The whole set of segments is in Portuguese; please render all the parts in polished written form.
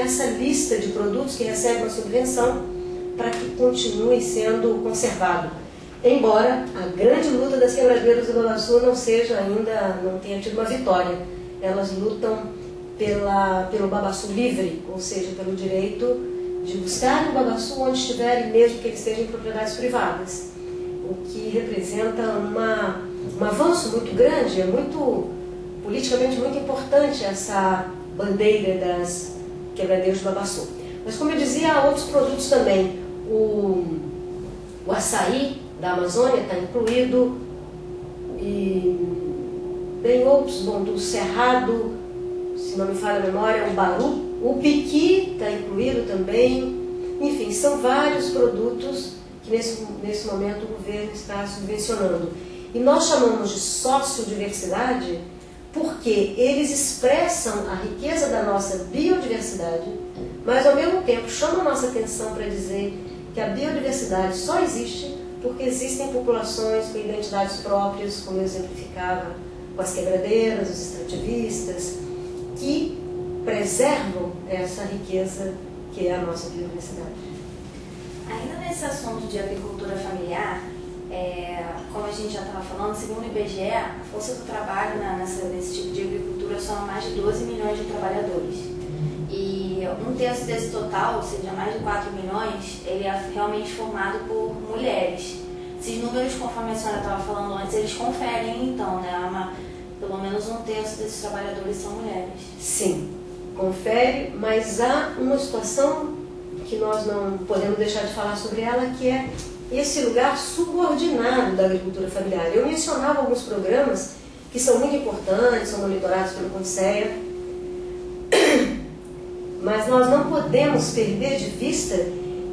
nessa lista de produtos que recebem uma subvenção para que continue sendo conservado. Embora a grande luta das quebradeiras do Babaçu não tenha tido uma vitória. Elas lutam pelo Babaçu livre, ou seja, pelo direito de buscar o Babaçu onde estiverem, mesmo que ele esteja em propriedades privadas. O que representa um avanço muito grande, é politicamente muito importante essa bandeira das quebradeiras do Babaçu. Mas, como eu dizia, há outros produtos também. O açaí da Amazônia está incluído, e bem outros, do Cerrado, se não me falha a memória, o Baru, o piqui está incluído também. Enfim, são vários produtos que nesse momento o governo está subvencionando. E nós chamamos de sociodiversidade porque eles expressam a riqueza da nossa biodiversidade, mas ao mesmo tempo chamam a nossa atenção para dizer que a biodiversidade só existe porque existem populações com identidades próprias, como eu exemplificava com as quebradeiras, os extrativistas, que preservam essa riqueza que é a nossa biodiversidade. Ainda nesse assunto de agricultura familiar, como a gente já estava falando, segundo o IBGE, a força do trabalho nesse tipo de agricultura são mais de 12 milhões de trabalhadores. E um terço desse total, ou seja, mais de 4 milhões, ele é realmente formado por mulheres. Esses números, conforme a senhora estava falando antes, eles conferem então, né? Pelo menos um terço desses trabalhadores são mulheres. Sim, confere, mas há uma situação que nós não podemos deixar de falar sobre ela, que é esse lugar subordinado da agricultura familiar. Eu mencionava alguns programas que são muito importantes, são monitorados pelo Conselho, mas nós não podemos perder de vista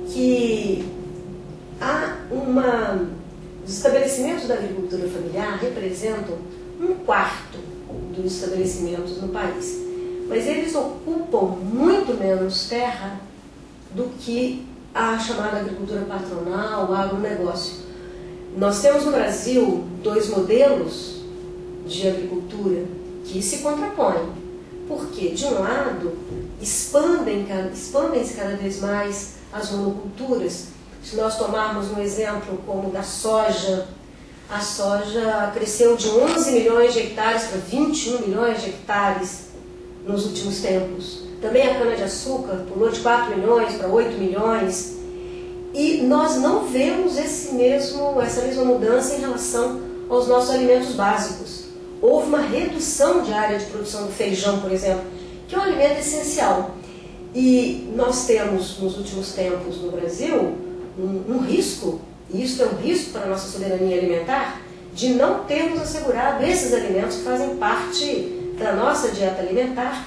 que os estabelecimentos da agricultura familiar representam 1/4 dos estabelecimentos no país, mas eles ocupam muito menos terra do que a chamada agricultura patronal, o agronegócio. Nós temos no Brasil 2 modelos de agricultura que se contrapõem, porque, de um lado, expandem-se cada vez mais as monoculturas. Se nós tomarmos um exemplo como da soja, a soja cresceu de 11 milhões de hectares para 21 milhões de hectares nos últimos tempos. Também a cana-de-açúcar pulou de 4 milhões para 8 milhões. E nós não vemos essa mesma mudança em relação aos nossos alimentos básicos. Houve uma redução de área de produção do feijão, por exemplo, que é um alimento essencial. E nós temos, nos últimos tempos no Brasil, um risco, e isso é um risco para a nossa soberania alimentar, de não termos assegurado esses alimentos que fazem parte da nossa dieta alimentar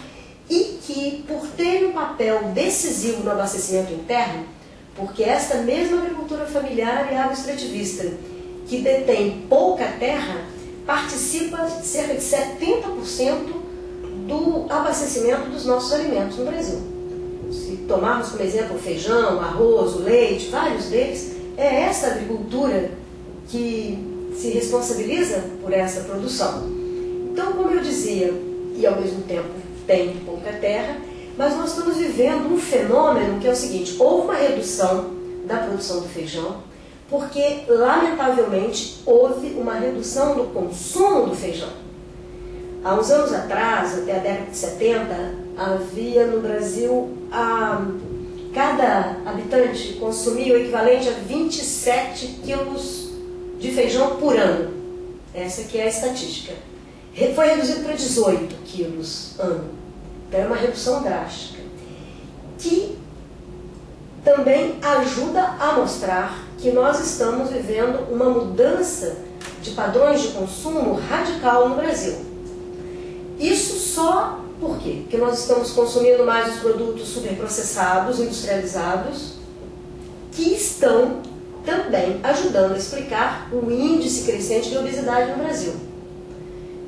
e que, por terem um papel decisivo no abastecimento interno, porque esta mesma agricultura familiar e agroextrativista, que detém pouca terra, participa de cerca de 70% do abastecimento dos nossos alimentos no Brasil. Se tomarmos como exemplo o feijão, o arroz, o leite, vários deles, é essa agricultura que se responsabiliza por essa produção. Então, como eu dizia, e ao mesmo tempo tem pouca terra, mas nós estamos vivendo um fenômeno que é o seguinte: houve uma redução da produção do feijão, porque, lamentavelmente, houve uma redução do consumo do feijão. Há uns anos atrás, até a década de 70, havia no Brasil, cada habitante consumia o equivalente a 27 quilos de feijão por ano. Essa que é a estatística. Foi reduzido para 18 quilos ano. Então é uma redução drástica, que também ajuda a mostrar que nós estamos vivendo uma mudança de padrões de consumo radical no Brasil. Isso só por quê? Porque nós estamos consumindo mais os produtos superprocessados, industrializados, que estão também ajudando a explicar o índice crescente de obesidade no Brasil.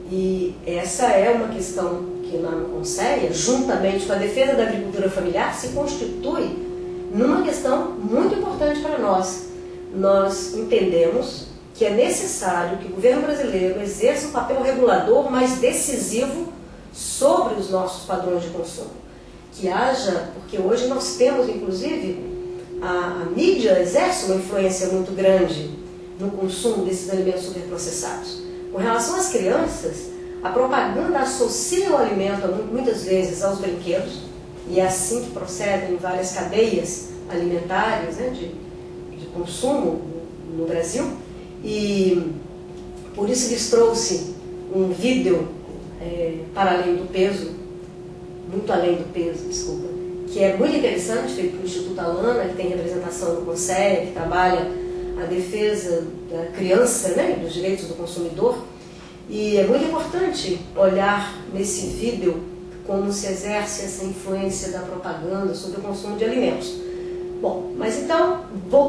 E essa é uma questão que lá no Conselho, juntamente com a defesa da agricultura familiar, se constitui numa questão muito importante para nós. Nós entendemos que é necessário que o governo brasileiro exerça um papel regulador mais decisivo sobre os nossos padrões de consumo, que haja, porque hoje nós temos, inclusive, a mídia exerce uma influência muito grande no consumo desses alimentos superprocessados. Com relação às crianças, a propaganda associa o alimento muitas vezes aos brinquedos, e é assim que procedem várias cadeias alimentares, né, de consumo no Brasil. E por isso lhes trouxe um vídeo para além do peso, muito além do peso, desculpa, que é muito interessante, feito pelo Instituto Alana, que tem representação no Conselho, que trabalha a defesa da criança, né, dos direitos do consumidor. E é muito importante olhar nesse vídeo como se exerce essa influência da propaganda sobre o consumo de alimentos. Bom, mas então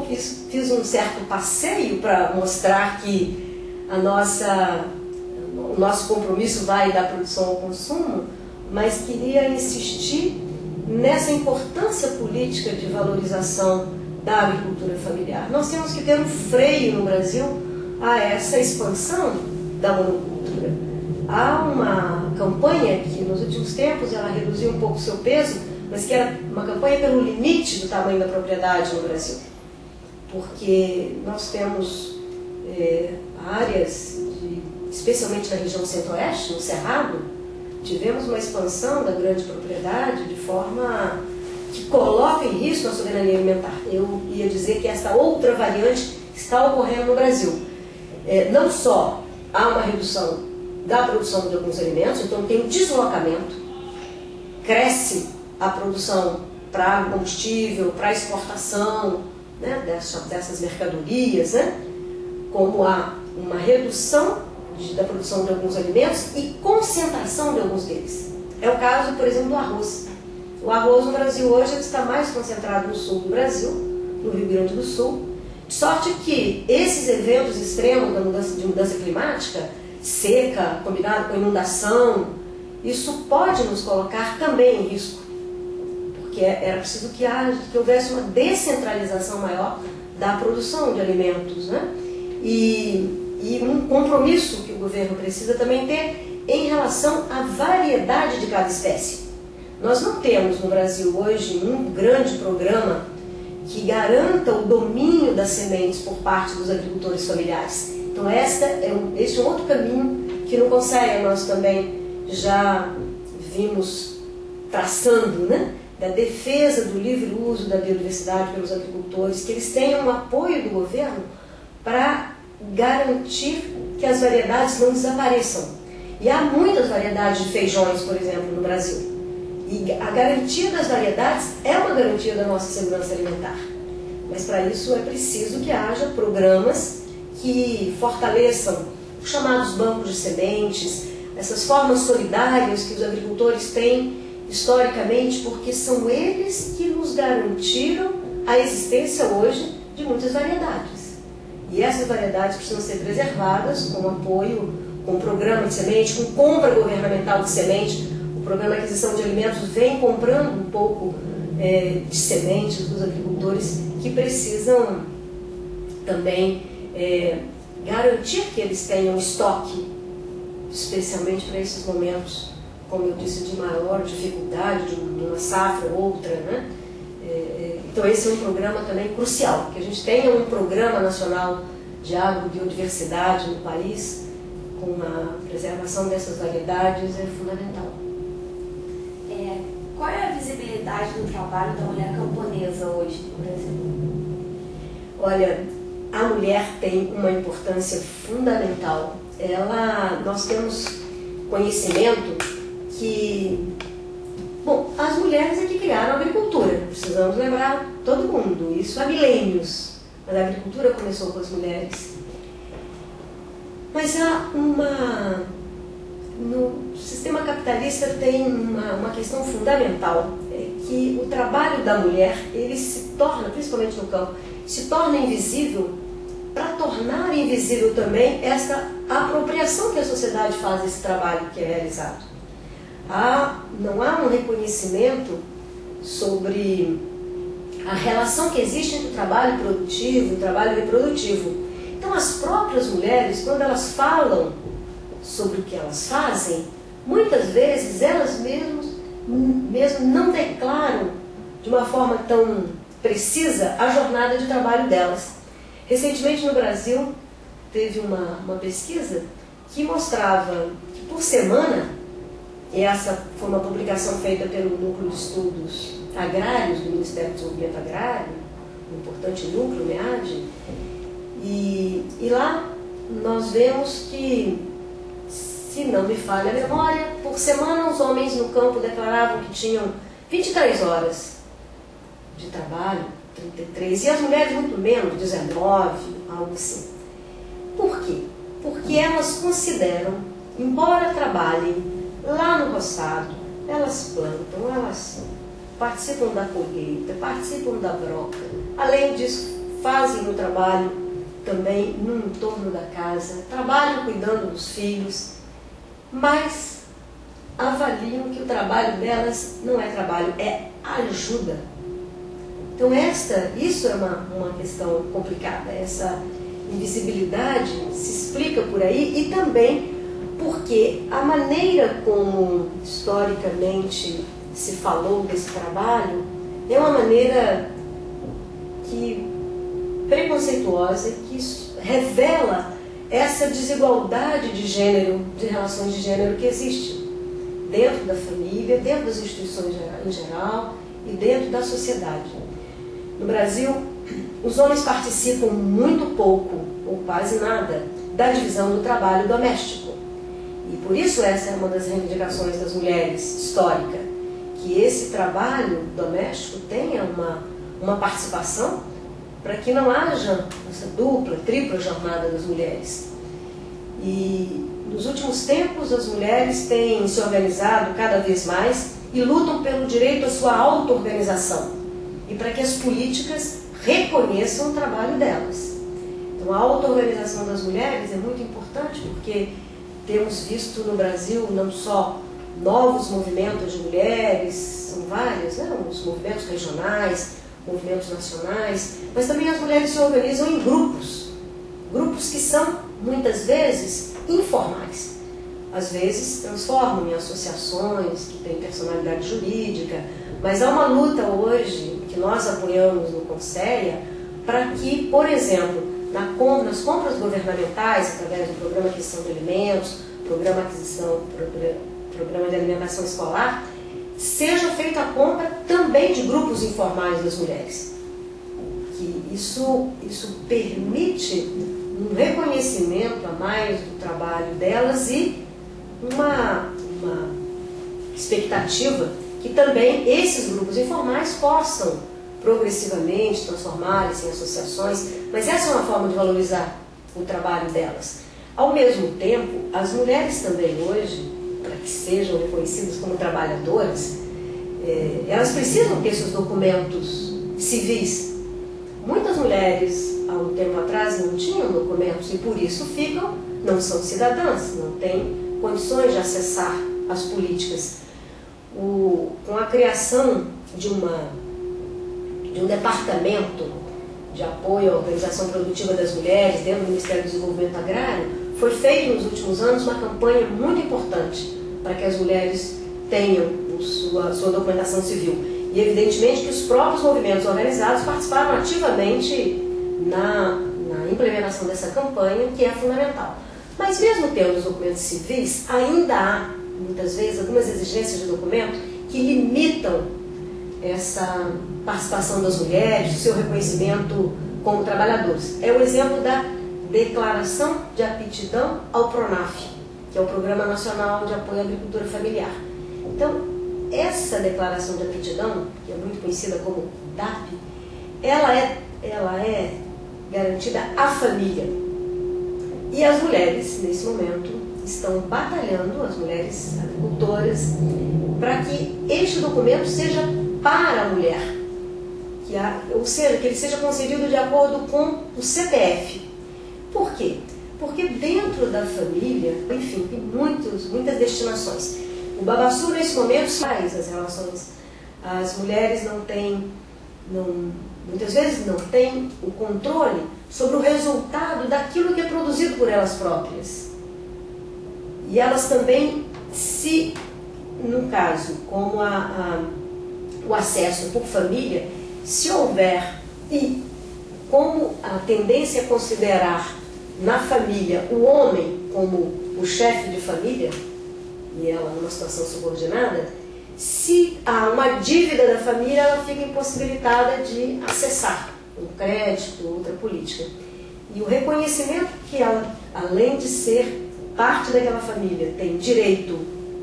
fiz um certo passeio para mostrar que o nosso compromisso vai da produção ao consumo, mas queria insistir nessa importância política de valorização da agricultura familiar. Nós temos que ter um freio no Brasil a essa expansão da monocultura. Há uma campanha que nos últimos tempos ela reduziu um pouco o seu peso, mas que era uma campanha pelo limite do tamanho da propriedade no Brasil. Porque nós temos áreas, especialmente na região centro-oeste, no Cerrado, tivemos uma expansão da grande propriedade de forma que coloca em risco a soberania alimentar. Eu ia dizer que essa outra variante está ocorrendo no Brasil. Não só há uma redução da produção de alguns alimentos, então tem um deslocamento, cresce a produção para combustível, para exportação, né, dessas mercadorias, né, como há uma redução da produção de alguns alimentos e concentração de alguns deles. É o caso, por exemplo, do arroz. O arroz no Brasil hoje está mais concentrado no sul do Brasil, no Rio Grande do Sul, de sorte que esses eventos extremos de mudança climática, seca, combinado com inundação, isso pode nos colocar também em risco, porque era preciso que houvesse uma descentralização maior da produção de alimentos, né? E um compromisso que o governo precisa também ter em relação à variedade de cada espécie. Nós não temos no Brasil hoje um grande programa que garanta o domínio das sementes por parte dos agricultores familiares. Então este é um outro caminho que no Conselho nós também já vimos traçando, né? Da defesa do livre uso da biodiversidade pelos agricultores, que eles tenham o apoio do governo para garantir que as variedades não desapareçam. E há muitas variedades de feijões, por exemplo, no Brasil. E a garantia das variedades é uma garantia da nossa segurança alimentar. Mas para isso é preciso que haja programas que fortaleçam os chamados bancos de sementes, essas formas solidárias que os agricultores têm historicamente, porque são eles que nos garantiram a existência hoje de muitas variedades. E essas variedades precisam ser preservadas com apoio, com programa de semente, com compra governamental de semente. O programa de aquisição de alimentos vem comprando um pouco de sementes dos agricultores que precisam também garantir que eles tenham estoque, especialmente para esses momentos, como eu disse, de maior dificuldade, de uma safra ou outra, né? Então esse é um programa também crucial, que a gente tenha um programa nacional de agrobiodiversidade no país, com a preservação dessas variedades, é fundamental. Qual é a visibilidade do trabalho da mulher camponesa hoje no Brasil? Olha, a mulher tem uma importância fundamental. Nós temos conhecimento que, bom, as mulheres é que criaram a agricultura, precisamos lembrar todo mundo, isso há milênios, mas a agricultura começou com as mulheres. Mas no sistema capitalista tem uma questão fundamental, que o trabalho da mulher, ele se torna, principalmente no campo, se torna invisível para tornar invisível também essa apropriação que a sociedade faz desse trabalho que é realizado. Não há um reconhecimento sobre a relação que existe entre o trabalho produtivo e o trabalho reprodutivo. Então as próprias mulheres, quando elas falam sobre o que elas fazem, muitas vezes elas mesmas mesmo não declaram de uma forma tão precisa a jornada de trabalho delas. Recentemente no Brasil teve uma pesquisa que mostrava que por semana, e essa foi uma publicação feita pelo Núcleo de Estudos Agrários do Ministério do Desenvolvimento Agrário, um importante núcleo, MEAD, e lá nós vemos que, se não me falha a memória, por semana os homens no campo declaravam que tinham 23 horas de trabalho, 33, e as mulheres muito menos, 19, algo assim. Por quê? Porque elas consideram, embora trabalhem lá no roçado, elas plantam, elas participam da colheita, participam da broca, além disso fazem o trabalho também no entorno da casa, trabalham cuidando dos filhos, mas avaliam que o trabalho delas não é trabalho, é ajuda. Então isso é uma questão complicada, essa invisibilidade se explica por aí e também porque a maneira como historicamente se falou desse trabalho é uma maneira preconceituosa, que revela essa desigualdade de gênero, de relações de gênero que existe dentro da família, dentro das instituições em geral e dentro da sociedade. No Brasil, os homens participam muito pouco, ou quase nada, da divisão do trabalho doméstico. E por isso essa é uma das reivindicações das mulheres histórica, que esse trabalho doméstico tenha uma participação para que não haja essa dupla, tripla jornada das mulheres. E nos últimos tempos as mulheres têm se organizado cada vez mais e lutam pelo direito à sua auto-organização e para que as políticas reconheçam o trabalho delas. Então a auto-organização das mulheres é muito importante porque temos visto no Brasil não só novos movimentos de mulheres, são vários, né? Os movimentos regionais, movimentos nacionais, mas também as mulheres se organizam em grupos que são muitas vezes informais. Às vezes transformam em associações que têm personalidade jurídica, mas há uma luta hoje que nós apoiamos no Conselho para que, por exemplo, nas compras governamentais, através do Programa Aquisição de Alimentos, Programa de Alimentação Escolar, seja feita a compra também de grupos informais das mulheres. Que isso permite um reconhecimento a mais do trabalho delas e uma expectativa que também esses grupos informais possam progressivamente transformar-se em associações, mas essa é uma forma de valorizar o trabalho delas. Ao mesmo tempo, as mulheres também hoje, para que sejam reconhecidas como trabalhadoras, elas precisam ter seus documentos civis. Muitas mulheres, há um tempo atrás, não tinham documentos e por isso não são cidadãs, não têm condições de acessar as políticas. Com a criação de um departamento de apoio à organização produtiva das mulheres dentro do Ministério do Desenvolvimento Agrário, foi feita nos últimos anos uma campanha muito importante para que as mulheres tenham sua documentação civil. E evidentemente que os próprios movimentos organizados participaram ativamente na implementação dessa campanha, que é fundamental. Mas mesmo tendo os documentos civis, ainda há, muitas vezes, algumas exigências de documento que limitam essa participação das mulheres, o seu reconhecimento como trabalhadores. É o exemplo da Declaração de Aptidão ao PRONAF, que é o Programa Nacional de Apoio à Agricultura Familiar. Então, essa Declaração de Aptidão, que é muito conhecida como DAP, ela é garantida à família. E as mulheres, nesse momento, estão batalhando, as mulheres agricultoras, para que este documento seja para a mulher, ou seja, que ele seja concedido de acordo com o CPF. Por quê? Porque dentro da família, enfim, tem muitas destinações. O Babassu, nesse momento, faz as relações. As mulheres muitas vezes não têm o controle sobre o resultado daquilo que é produzido por elas próprias. E elas também se no caso, como o acesso por família, se houver, e como a tendência é considerar na família o homem como o chefe de família, e ela numa situação subordinada, se há uma dívida da família, ela fica impossibilitada de acessar um crédito, outra política. E o reconhecimento que ela, além de ser parte daquela família, tem direito,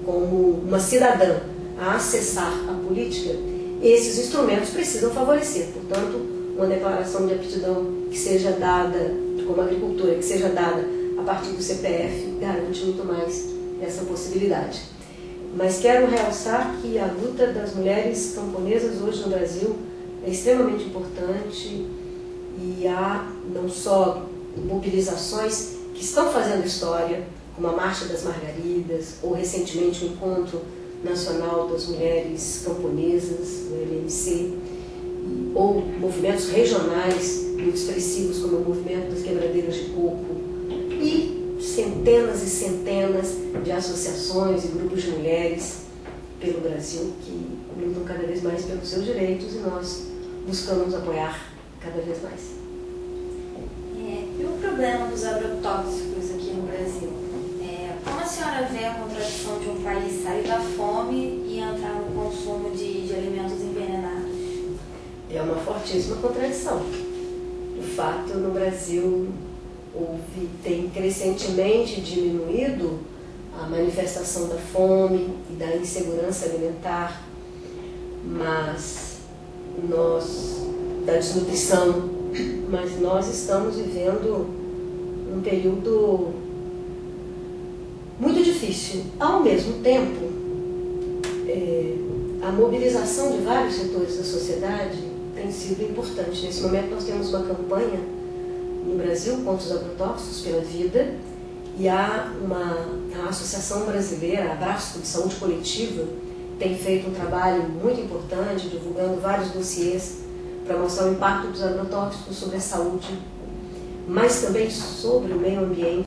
como uma cidadã, a acessar a política, esses instrumentos precisam favorecer. Portanto, uma declaração de aptidão que seja dada, como agricultura, que seja dada a partir do CPF, garante muito mais essa possibilidade. Mas quero realçar que a luta das mulheres camponesas hoje no Brasil é extremamente importante e há não só mobilizações que estão fazendo história, como a Marcha das Margaridas, ou recentemente o Encontro Nacional das Mulheres Camponesas, o MMC, ou movimentos regionais muito expressivos, como o movimento das quebradeiras de coco, e centenas e centenas de associações e grupos de mulheres pelo Brasil que lutam cada vez mais pelos seus direitos, e nós buscamos apoiar cada vez mais. E o problema dos agrotóxicos aqui no Brasil? Como a senhora vê a contradição de um país sair da fome e entrar no consumo de alimentos envenenados? É uma fortíssima contradição. O fato no Brasil tem crescentemente diminuído a manifestação da fome e da insegurança alimentar, mas da desnutrição, mas nós estamos vivendo um período muito difícil. Ao mesmo tempo, a mobilização de vários setores da sociedade tem sido importante. Nesse momento nós temos uma campanha no Brasil contra os agrotóxicos pela vida, e há a Associação Brasileira, Abraço de Saúde Coletiva, tem feito um trabalho muito importante, divulgando vários dossiês para mostrar o impacto dos agrotóxicos sobre a saúde, mas também sobre o meio ambiente.